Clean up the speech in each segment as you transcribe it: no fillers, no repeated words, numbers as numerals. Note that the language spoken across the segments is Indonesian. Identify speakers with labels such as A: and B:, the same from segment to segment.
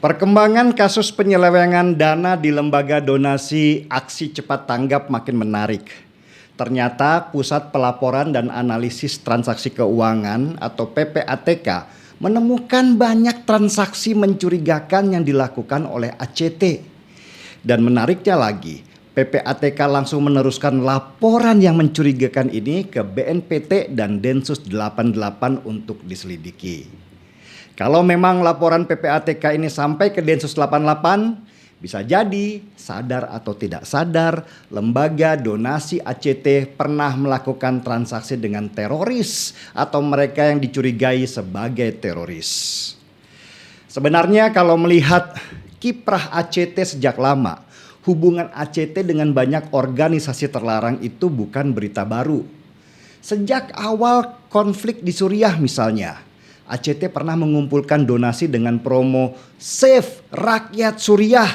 A: Perkembangan kasus penyelewengan dana di lembaga donasi aksi cepat tanggap makin menarik. Ternyata Pusat Pelaporan dan Analisis Transaksi Keuangan atau PPATK menemukan banyak transaksi mencurigakan yang dilakukan oleh ACT. Dan menariknya lagi, PPATK langsung meneruskan laporan yang mencurigakan ini ke BNPT dan Densus 88 untuk diselidiki. Kalau memang laporan PPATK ini sampai ke Densus 88, bisa jadi sadar atau tidak sadar lembaga donasi ACT pernah melakukan transaksi dengan teroris atau mereka yang dicurigai sebagai teroris. Sebenarnya kalau melihat kiprah ACT sejak lama, hubungan ACT dengan banyak organisasi terlarang itu bukan berita baru. Sejak awal konflik di Suriah misalnya, ACT pernah mengumpulkan donasi dengan promo Save Rakyat Suriah.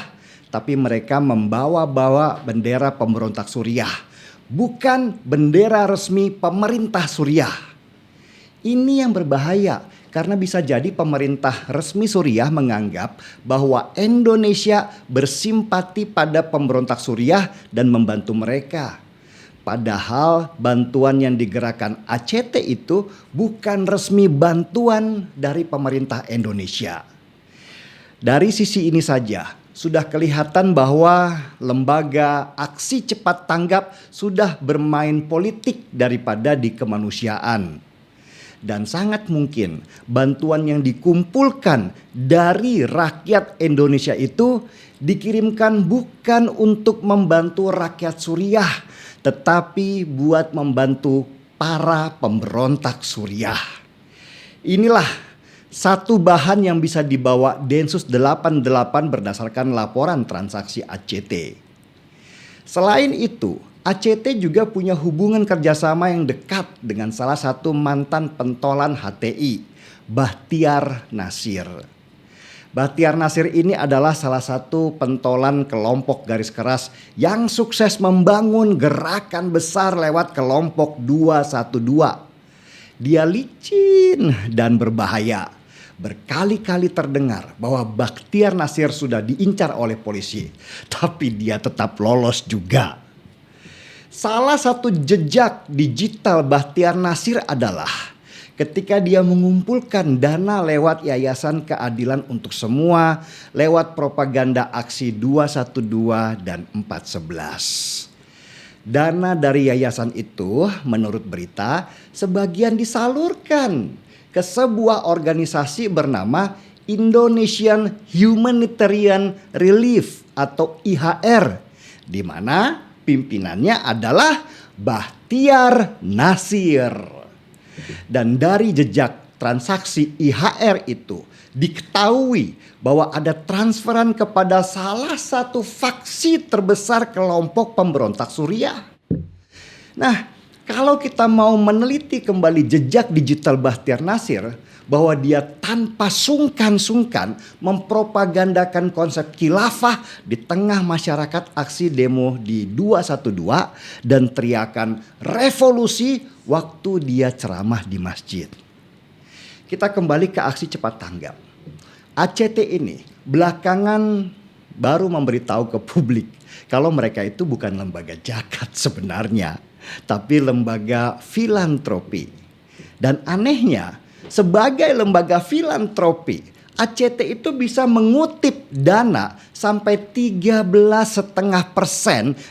A: Tapi mereka membawa-bawa bendera pemberontak Suriah, bukan bendera resmi pemerintah Suriah. Ini yang berbahaya karena bisa jadi pemerintah resmi Suriah menganggap bahwa Indonesia bersimpati pada pemberontak Suriah dan membantu mereka. Padahal bantuan yang digerakkan ACT itu bukan resmi bantuan dari pemerintah Indonesia. Dari sisi ini saja sudah kelihatan bahwa lembaga aksi cepat tanggap sudah bermain politik daripada di kemanusiaan. Dan sangat mungkin bantuan yang dikumpulkan dari rakyat Indonesia itu dikirimkan bukan untuk membantu rakyat Suriah, tetapi buat membantu para pemberontak Suriah. Inilah satu bahan yang bisa dibawa Densus 88 berdasarkan laporan transaksi ACT. Selain itu, ACT juga punya hubungan kerjasama yang dekat dengan salah satu mantan pentolan HTI, Bahtiar Nasir. Bahtiar Nasir ini adalah salah satu pentolan kelompok garis keras yang sukses membangun gerakan besar lewat kelompok 212. Dia licin dan berbahaya. Berkali-kali terdengar bahwa Bahtiar Nasir sudah diincar oleh polisi, tapi dia tetap lolos juga. Salah satu jejak digital Bahtiar Nasir adalah ketika dia mengumpulkan dana lewat Yayasan Keadilan untuk Semua, lewat propaganda aksi 212 dan 411. Dana dari yayasan itu menurut berita sebagian disalurkan ke sebuah organisasi bernama Indonesian Humanitarian Relief atau IHR, di mana pimpinannya adalah Bahtiar Nasir. Dan dari jejak transaksi IHR itu diketahui bahwa ada transferan kepada salah satu faksi terbesar kelompok pemberontak Suriah. Nah, kalau kita mau meneliti kembali jejak digital Bahtiar Nasir, bahwa dia tanpa sungkan-sungkan mempropagandakan konsep khilafah di tengah masyarakat aksi demo di 212 dan teriakan revolusi waktu dia ceramah di masjid. Kita kembali ke aksi cepat tanggap. ACT ini belakangan baru memberitahu ke publik kalau mereka itu bukan lembaga zakat sebenarnya, tapi lembaga filantropi. Dan anehnya, sebagai lembaga filantropi, ACT itu bisa mengutip dana sampai 13,5%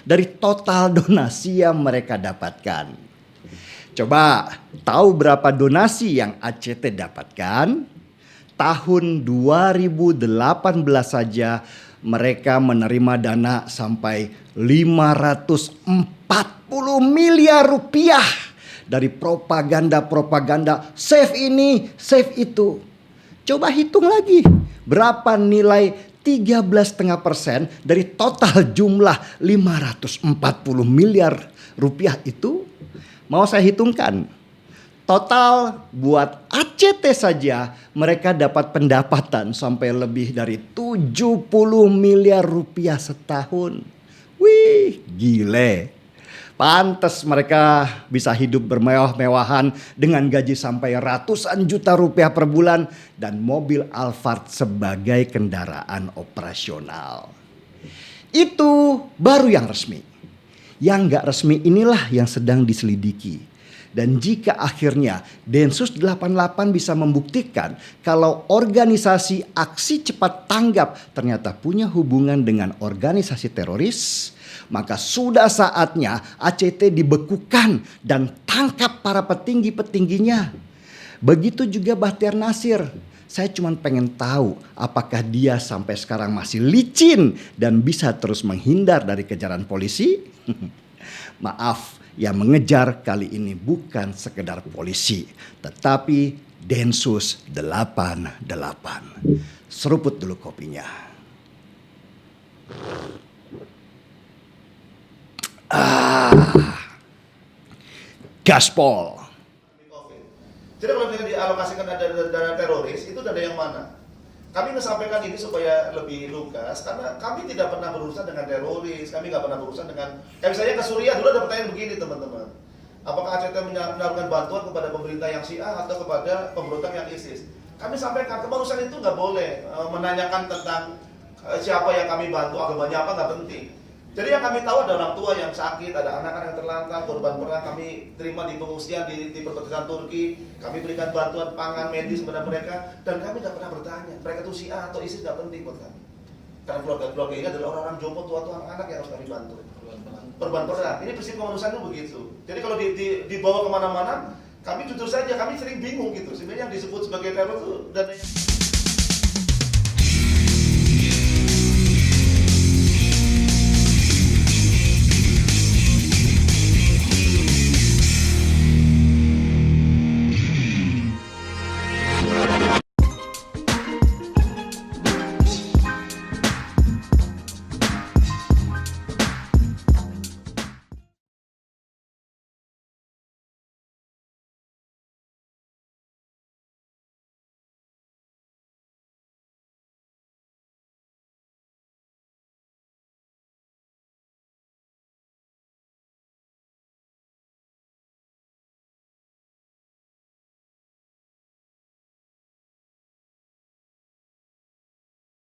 A: dari total donasi yang mereka dapatkan. Coba tahu berapa donasi yang ACT dapatkan? Tahun 2018 saja mereka menerima dana sampai 540 miliar rupiah dari propaganda-propaganda save ini, save itu. Coba hitung lagi berapa nilai 13,5% dari total jumlah 540 miliar rupiah itu. Mau saya hitungkan. Total buat ACT saja mereka dapat pendapatan sampai lebih dari 70 miliar rupiah setahun. Wih, gile. Pantes mereka bisa hidup bermewah-mewahan dengan gaji sampai ratusan juta rupiah per bulan dan mobil Alphard sebagai kendaraan operasional. Itu baru yang resmi. Yang nggak resmi inilah yang sedang diselidiki. Dan jika akhirnya Densus 88 bisa membuktikan kalau organisasi Aksi Cepat Tanggap ternyata punya hubungan dengan organisasi teroris, maka sudah saatnya ACT dibekukan dan tangkap para petinggi-petingginya. Begitu juga Bahtiar Nasir. Saya cuma pengen tahu apakah dia sampai sekarang masih licin dan bisa terus menghindar dari kejaran polisi. Maaf, yang mengejar kali ini bukan sekedar polisi, tetapi Densus 88. Seruput dulu kopinya. Gaspol.
B: Jadi kalau misalnya dialokasikan dana teroris, itu dana yang mana? Kami menyampaikan ini supaya lebih lugas, karena kami tidak pernah berurusan dengan teroris, kami nggak pernah berurusan dengan, kayak misalnya ke Suriah dulu ada pertanyaan begini teman-teman, apakah ACT menaruhkan bantuan kepada pemerintah yang Syiah atau kepada pemberontak yang ISIS? Kami sampaikan kemanusiaan itu nggak boleh menanyakan tentang siapa yang kami bantu, agamanya apa, nggak penting. Jadi yang kami tahu ada orang tua yang sakit, ada anak-anak yang terlantar, korban perang kami terima di pengungsian di perbatasan Turki, kami berikan bantuan pangan medis kepada mereka, dan kami tidak pernah bertanya mereka itu Syiah atau ISIS, tidak penting buat kami. Karena keluarga ini adalah orang-orang jompo, tua-tua, anak-anak yang harus kami bantu. Korban perang, ini prinsip kemanusiaan itu begitu. Jadi kalau dibawa kemana-mana, kami jujur saja, kami sering bingung gitu. Sebenarnya yang disebut sebagai teror itu dan